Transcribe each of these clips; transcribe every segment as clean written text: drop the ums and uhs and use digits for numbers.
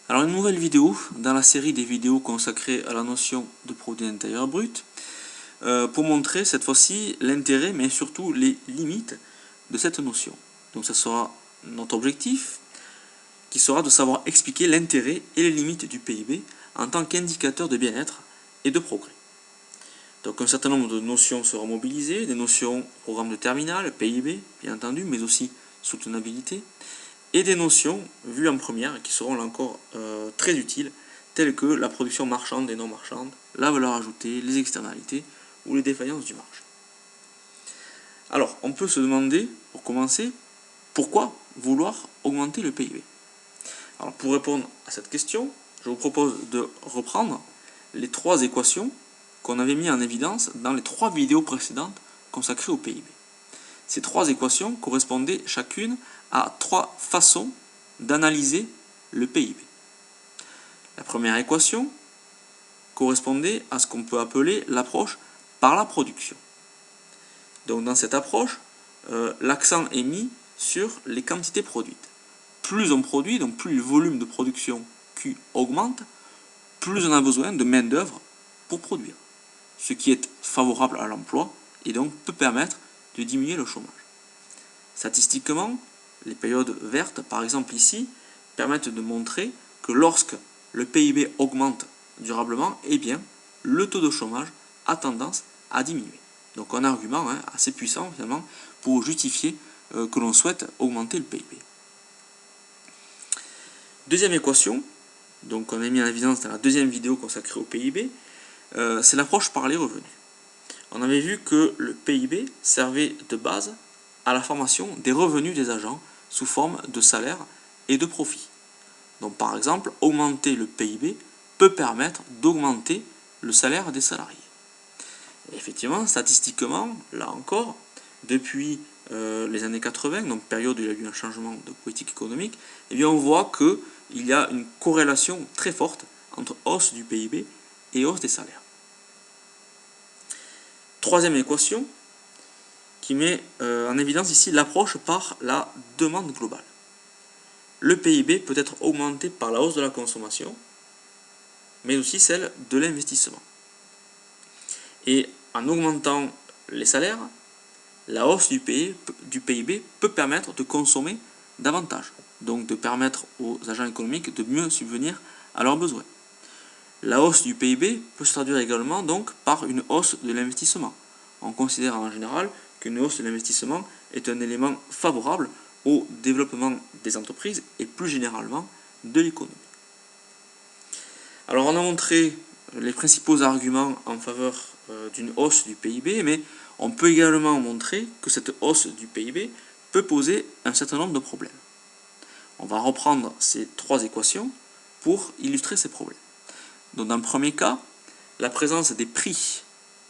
Alors une nouvelle vidéo dans la série des vidéos consacrées à la notion de produit intérieur brut pour montrer cette fois-ci l'intérêt mais surtout les limites de cette notion. Donc ça sera notre objectif qui sera de savoir expliquer l'intérêt et les limites du PIB en tant qu'indicateur de bien-être et de progrès. Donc un certain nombre de notions seront mobilisées, des notions programme de terminale, PIB bien entendu, mais aussi soutenabilité, et des notions vues en première qui seront là encore très utiles, telles que la production marchande et non marchande, la valeur ajoutée, les externalités ou les défaillances du marché. Alors on peut se demander, pour commencer, pourquoi vouloir augmenter le PIB? Alors pour répondre à cette question, je vous propose de reprendre les trois équations qu'on avait mis en évidence dans les trois vidéos précédentes consacrées au PIB. Ces trois équations correspondaient chacune à trois façons d'analyser le PIB. La première équation correspondait à ce qu'on peut appeler l'approche par la production. Donc dans cette approche, l'accent est mis sur les quantités produites. Plus on produit, donc plus le volume de production Q augmente, plus on a besoin de main-d'œuvre pour produire, ce qui est favorable à l'emploi et donc peut permettre de diminuer le chômage. Statistiquement, les périodes vertes, par exemple ici, permettent de montrer que lorsque le PIB augmente durablement, eh bien, le taux de chômage a tendance à diminuer. Donc un argument assez puissant finalement pour justifier que l'on souhaite augmenter le PIB. Deuxième équation, donc on a mis en évidence dans la deuxième vidéo consacrée au PIB, c'est l'approche par les revenus. On avait vu que le PIB servait de base à la formation des revenus des agents sous forme de salaire et de profit. Donc par exemple, augmenter le PIB peut permettre d'augmenter le salaire des salariés. Et effectivement, statistiquement, là encore, depuis les années 80, donc période où il y a eu un changement de politique économique, eh bien on voit qu'il y a une corrélation très forte entre hausse du PIB et hausse des salaires. Troisième équation qui met en évidence ici l'approche par la demande globale. Le PIB peut être augmenté par la hausse de la consommation, mais aussi celle de l'investissement. Et en augmentant les salaires, la hausse du PIB peut permettre de consommer davantage, donc de permettre aux agents économiques de mieux subvenir à leurs besoins. La hausse du PIB peut se traduire également donc par une hausse de l'investissement. On considère en général qu'une hausse de l'investissement est un élément favorable au développement des entreprises et plus généralement de l'économie. Alors on a montré les principaux arguments en faveur d'une hausse du PIB, mais on peut également montrer que cette hausse du PIB peut poser un certain nombre de problèmes. On va reprendre ces trois équations pour illustrer ces problèmes. Donc dans le premier cas, la présence des prix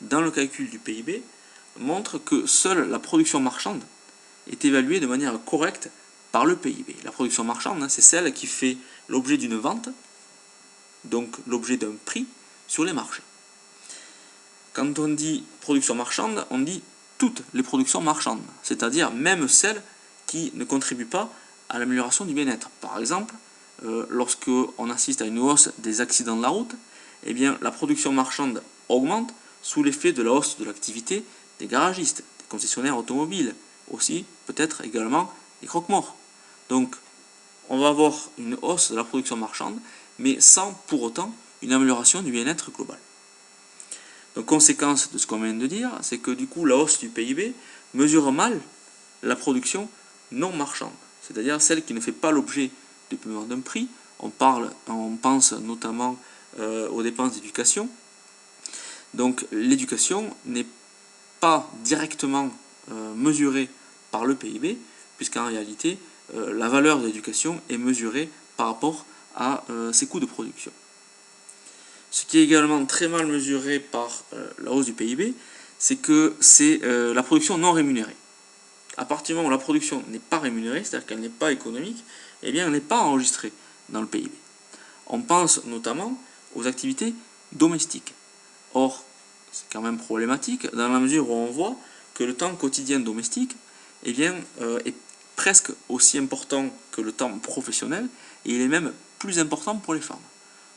dans le calcul du PIB montre que seule la production marchande est évaluée de manière correcte par le PIB. La production marchande, c'est celle qui fait l'objet d'une vente, donc l'objet d'un prix sur les marchés. Quand on dit production marchande, on dit toutes les productions marchandes, c'est-à-dire même celles qui ne contribuent pas à l'amélioration du bien-être. Par exemple, lorsque on assiste à une hausse des accidents de la route, eh bien, la production marchande augmente sous l'effet de la hausse de l'activité des garagistes, des concessionnaires automobiles, aussi peut-être également des croque-morts. Donc, on va avoir une hausse de la production marchande, mais sans pour autant une amélioration du bien-être global. Donc, conséquence de ce qu'on vient de dire, c'est que du coup, la hausse du PIB mesure mal la production non marchande, c'est-à-dire celle qui ne fait pas l'objet du paiement d'un prix. On pense notamment aux dépenses d'éducation. Donc, l'éducation n'est pas directement mesurée par le PIB, puisqu'en réalité, la valeur de l'éducation est mesurée par rapport à ses coûts de production. Ce qui est également très mal mesuré par la hausse du PIB, c'est que c'est la production non rémunérée. À partir du moment où la production n'est pas rémunérée, c'est-à-dire qu'elle n'est pas économique, eh bien elle n'est pas enregistrée dans le PIB. On pense notamment aux activités domestiques. Or, c'est quand même problématique dans la mesure où on voit que le temps quotidien domestique eh bien, est presque aussi important que le temps professionnel et il est même plus important pour les femmes.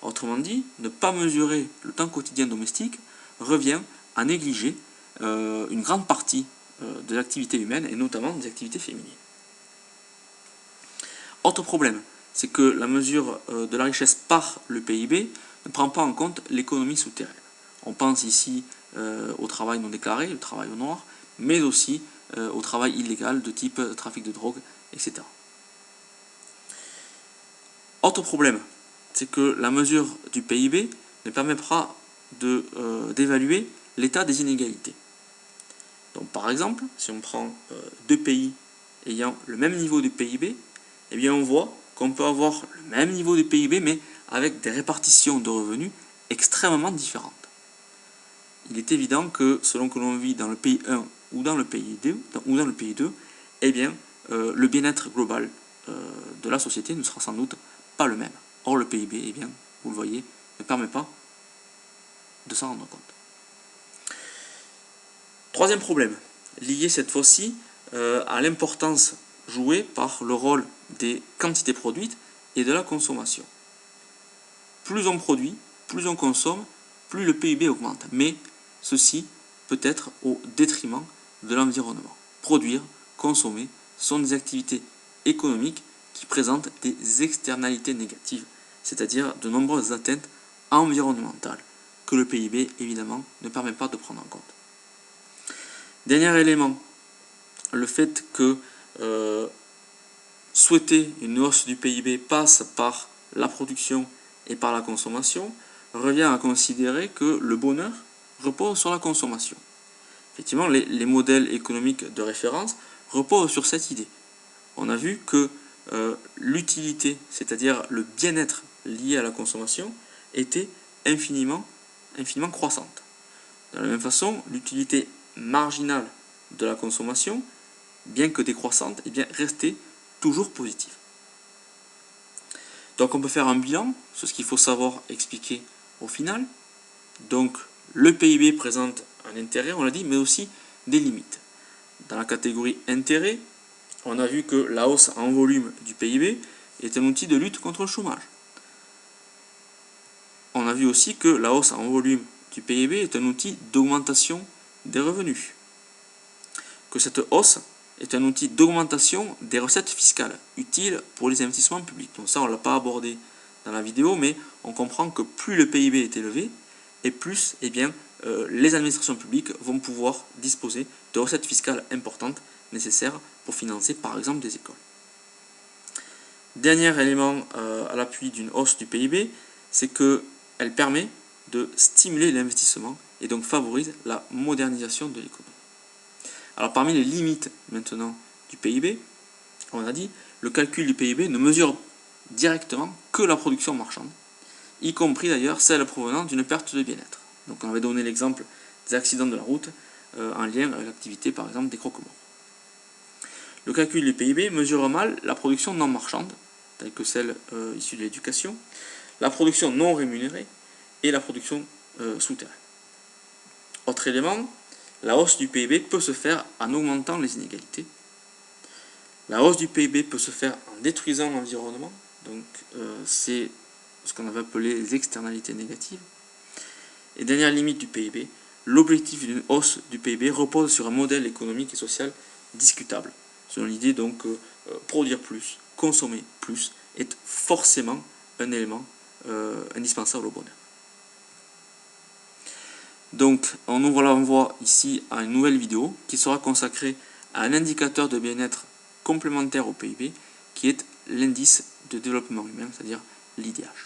Autrement dit, ne pas mesurer le temps quotidien domestique revient à négliger une grande partie de l'activité humaine et notamment des activités féminines. Autre problème, c'est que la mesure de la richesse par le PIB ne prend pas en compte l'économie souterraine. On pense ici au travail non déclaré, le travail au noir, mais aussi au travail illégal de type trafic de drogue, etc. Autre problème, c'est que la mesure du PIB ne permettra d'évaluer l'état des inégalités. Donc par exemple, si on prend deux pays ayant le même niveau de PIB, eh bien on voit qu'on peut avoir le même niveau de PIB, mais avec des répartitions de revenus extrêmement différentes. Il est évident que selon que l'on vit dans le pays 1 ou dans le pays 2, eh bien, le bien-être global de la société ne sera sans doute pas le même. Or, le PIB, eh bien, vous le voyez, ne permet pas de s'en rendre compte. Troisième problème, lié cette fois-ci à l'importance jouée par le rôle des quantités produites et de la consommation. Plus on produit, plus on consomme, plus le PIB augmente. Mais ceci peut être au détriment de l'environnement. Produire, consommer sont des activités économiques qui présentent des externalités négatives, c'est-à-dire de nombreuses atteintes environnementales que le PIB, évidemment, ne permet pas de prendre en compte. Dernier élément, le fait que souhaiter une hausse du PIB passe par la production et par la consommation revient à considérer que le bonheur repose sur la consommation. Effectivement, les modèles économiques de référence reposent sur cette idée. On a vu que l'utilité, c'est-à-dire le bien-être lié à la consommation, était infiniment croissante. De la même façon, l'utilité marginale de la consommation, bien que décroissante, eh bien, restait toujours positive. Donc on peut faire un bilan sur ce qu'il faut savoir expliquer au final. Donc le PIB présente un intérêt, on l'a dit, mais aussi des limites. Dans la catégorie intérêt, on a vu que la hausse en volume du PIB est un outil de lutte contre le chômage. On a vu aussi que la hausse en volume du PIB est un outil d'augmentation des revenus. Que cette hausse est un outil d'augmentation des recettes fiscales, utiles pour les investissements publics. Donc ça, on ne l'a pas abordé dans la vidéo, mais on comprend que plus le PIB est élevé, et plus eh bien, les administrations publiques vont pouvoir disposer de recettes fiscales importantes nécessaires pour financer par exemple des écoles. Dernier élément à l'appui d'une hausse du PIB, c'est qu'elle permet de stimuler l'investissement et donc favorise la modernisation de l'économie. Alors parmi les limites maintenant du PIB, on a dit le calcul du PIB ne mesure directement que la production marchande, y compris d'ailleurs celle provenant d'une perte de bien-être. Donc on avait donné l'exemple des accidents de la route en lien avec l'activité par exemple des croque-morts. Le calcul du PIB mesure mal la production non marchande, telle que celle issue de l'éducation, la production non rémunérée et la production souterraine. Autre élément, la hausse du PIB peut se faire en augmentant les inégalités. La hausse du PIB peut se faire en détruisant l'environnement, donc c'est ce qu'on avait appelé les externalités négatives. Et dernière limite du PIB, l'objectif d'une hausse du PIB repose sur un modèle économique et social discutable. Selon l'idée donc produire plus, consommer plus est forcément un élément indispensable au bonheur. Donc on ouvre la voie ici à une nouvelle vidéo qui sera consacrée à un indicateur de bien-être complémentaire au PIB qui est l'indice de développement humain, c'est-à-dire l'IDH.